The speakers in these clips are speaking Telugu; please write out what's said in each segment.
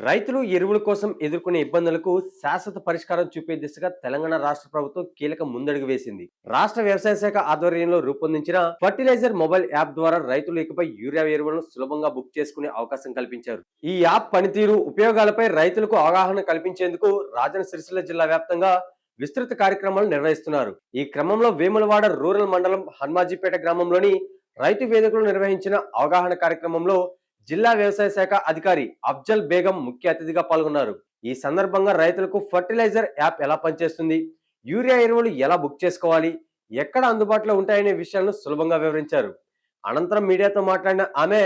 రైతులు ఎరువుల కోసం ఎదుర్కొనే ఇబ్బందులకు శాశ్వత పరిష్కారం చూపే దిశగా తెలంగాణ రాష్ట్ర ప్రభుత్వం కీలక ముందడుగు వేసింది. రాష్ట్ర వ్యవసాయ శాఖ ఆధ్వర్యంలో రూపొందించిన ఫర్టిలైజర్ మొబైల్ యాప్ ద్వారా రైతులు ఇకపై యూరియా ఎరువులను సులభంగా బుక్ చేసుకునే అవకాశం కల్పించారు. ఈ యాప్ పనితీరు, ఉపయోగాలపై రైతులకు అవగాహన కల్పించేందుకు రాజన్న సిరిసిల్ల జిల్లా వ్యాప్తంగా విస్తృత కార్యక్రమాలు నిర్వహిస్తున్నారు. ఈ క్రమంలో వేములవాడ రూరల్ మండలం హన్మాజీపేట గ్రామంలోని రైతు వేదికలు నిర్వహించిన అవగాహన కార్యక్రమంలో జిల్లా వ్యవసాయ శాఖ అధికారి అఫ్జల్ బేగం ముఖ్య అతిథిగా పాల్గొన్నారు. ఈ సందర్భంగా రైతులకు ఫర్టిలైజర్ యాప్ ఎలా పనిచేస్తుంది, యూరియా ఎరువులు ఎలా బుక్ చేసుకోవాలి, ఎక్కడ అందుబాటులో ఉంటాయనే విషయాలను సులభంగా వివరించారు. అనంతరం మీడియాతో మాట్లాడిన ఆమె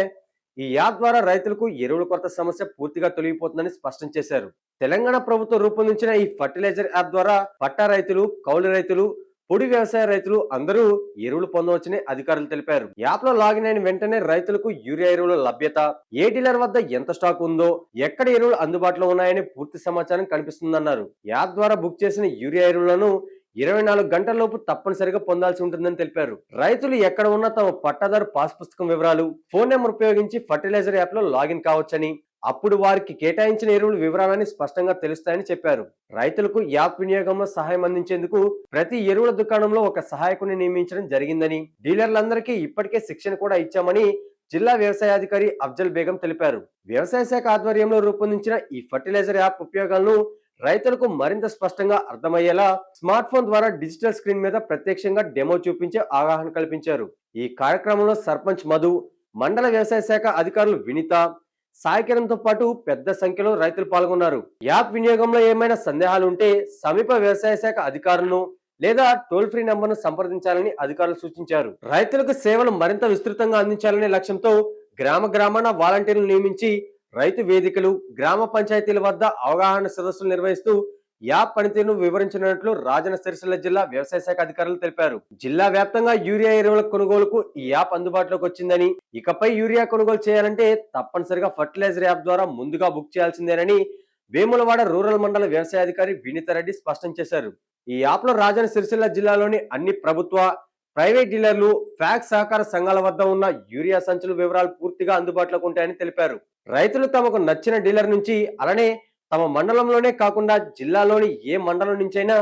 ఈ యాప్ ద్వారా రైతులకు ఎరువుల కొరత సమస్య పూర్తిగా తొలగిపోతుందని స్పష్టం చేశారు. తెలంగాణ ప్రభుత్వం రూపొందించిన ఈ ఫర్టిలైజర్ యాప్ ద్వారా పట్టా రైతులు, కౌలు రైతులు, పొడి వ్యవసాయ రైతులు అందరూ ఎరువులు పొందవచ్చని అధికారులు తెలిపారు. యాప్ లో లాగిన్ అయిన వెంటనే రైతులకు యూరియా ఎరువుల లభ్యత, ఏ డీలర్ వద్ద ఎంత స్టాక్ ఉందో, ఎక్కడ ఎరువులు అందుబాటులో ఉన్నాయని పూర్తి సమాచారం కనిపిస్తుందన్నారు. యాప్ ద్వారా బుక్ చేసిన యూరియా ఎరువులను 24 గంటలలోపు తప్పనిసరిగా పొందాల్సి ఉంటుందని తెలిపారు. రైతులు ఎక్కడ ఉన్నా తమ పట్టాదారు పాస్ పుస్తకం వివరాలు, ఫోన్ నెంబర్ ఉపయోగించి ఫర్టిలైజర్ యాప్ లో లాగిన్ కావచ్చని, అప్పుడు వారికి కేటాయించిన ఎరువుల వివరాలని స్పష్టంగా తెలుస్తాయని చెప్పారు. రైతులకు యాప్ వినియోగంలో సహాయం అందించేందుకు ప్రతి ఎరువుల దుకాణంలో ఒక సహాయకుని నియమించడం జరిగిందని, డీలర్లందరికీ ఇప్పటికే శిక్షణ కూడా ఇచ్చామని జిల్లా వ్యవసాయాధికారి అఫ్జల్ బేగం తెలిపారు. వ్యవసాయ శాఖ ఆధ్వర్యంలో రూపొందించిన ఈ ఫర్టిలైజర్ యాప్ ఉపయోగాలను రైతులకు మరింత స్పష్టంగా అర్థమయ్యేలా స్మార్ట్ ఫోన్ ద్వారా డిజిటల్ స్క్రీన్ మీద ప్రత్యక్షంగా డెమో చూపించే అవగాహన కల్పించారు. ఈ కార్యక్రమంలో సర్పంచ్ మధు, మండల వ్యవసాయ శాఖ అధికారులు వినిత, సాయకిరణంతో పాటు పెద్ద సంఖ్యలో రైతులు పాల్గొన్నారు. యాప్ వినియోగంలో ఏమైనా సందేహాలు ఉంటే సమీప వ్యవసాయ శాఖ అధికారులను లేదా టోల్ ఫ్రీ నంబర్ను సంప్రదించాలని అధికారులు సూచించారు. రైతులకు సేవలు మరింత విస్తృతంగా అందించాలనే లక్ష్యంతో గ్రామాన వాలంటీర్లు నియమించి రైతు వేదికలు, గ్రామ పంచాయతీల వద్ద అవగాహన సదస్సులు నిర్వహిస్తూ యాప్ పనితీరును వివరించినట్లు రాజన్న సిరిసిల్ల జిల్లా వ్యవసాయ శాఖ అధికారులు తెలిపారు. జిల్లా వ్యాప్తంగా యూరియా ఎరువుల కొనుగోలుకు ఈ యాప్ అందుబాటులోకి వచ్చిందని, ఇకపై యూరియా కొనుగోలు చేయాలంటే తప్పనిసరిగా ఫర్టిలైజర్ యాప్ ద్వారా ముందుగా బుక్ చేయాల్సిందేనని వేములవాడ రూరల్ మండల వ్యవసాయ అధికారి వినీత రెడ్డి స్పష్టం చేశారు. ఈ యాప్ లో రాజన్న సిరిసిల్ల జిల్లాలోని అన్ని ప్రభుత్వ, ప్రైవేట్ డీలర్లు, ఫ్యాక్స్ సహకార సంఘాల వద్ద ఉన్న యూరియా సంచుల వివరాలు పూర్తిగా అందుబాటులోకి ఉంటాయని తెలిపారు. రైతులు తమకు నచ్చిన డీలర్ నుంచి, అలానే తమ మండలంలోనే కాకుండా జిల్లాలోని ఏ మండలం నుంచైనా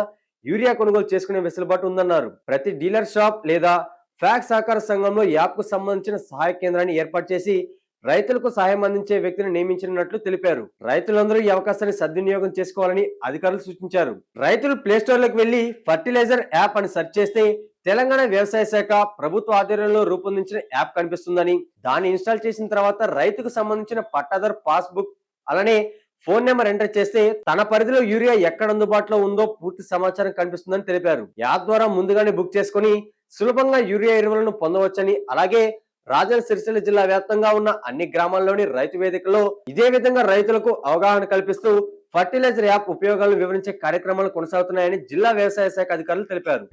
యూరియా కొనుగోలు చేసుకునే వెసులుబాటు ఉందన్నారు. ప్రతి డీలర్ షాప్ లేదా ఫ్యాక్స్ సహకార సంఘంలో యాప్ కు సంబంధించిన సహాయ కేంద్రాన్ని ఏర్పాటు చేసి రైతులకు సహాయం అందించే వ్యక్తిని నియమించినట్లు తెలిపారు. రైతులందరూ ఈ అవకాశాన్ని సద్వినియోగం చేసుకోవాలని అధికారులు సూచించారు. రైతులు ప్లేస్టోర్ లోకి వెళ్లి ఫర్టిలైజర్ యాప్ అని సెర్చ్ చేస్తే తెలంగాణ వ్యవసాయ శాఖ ప్రభుత్వ ఆధ్వర్యంలో రూపొందించిన యాప్ కనిపిస్తుందని, దాన్ని ఇన్స్టాల్ చేసిన తర్వాత రైతుకు సంబంధించిన పట్టాదారు పాస్బుక్, అలానే ఫోన్ నెంబర్ ఎంటర్ చేస్తే తన పరిధిలో యూరియా ఎక్కడ అందుబాటులో ఉందో పూర్తి సమాచారం కనిపిస్తుందని తెలిపారు. యాప్ ద్వారా ముందుగానే బుక్ చేసుకుని సులభంగా యూరియా ఎరువులను పొందవచ్చని, అలాగే రాజన్న సిరిసిల్ల జిల్లా వ్యాప్తంగా ఉన్న అన్ని గ్రామాల్లోని రైతు వేదికల్లో ఇదే విధంగా రైతులకు అవగాహన కల్పిస్తూ ఫర్టిలైజర్ యాప్ ఉపయోగాలను వివరించే కార్యక్రమాలు కొనసాగుతున్నాయని జిల్లా వ్యవసాయ శాఖ అధికారులు తెలిపారు.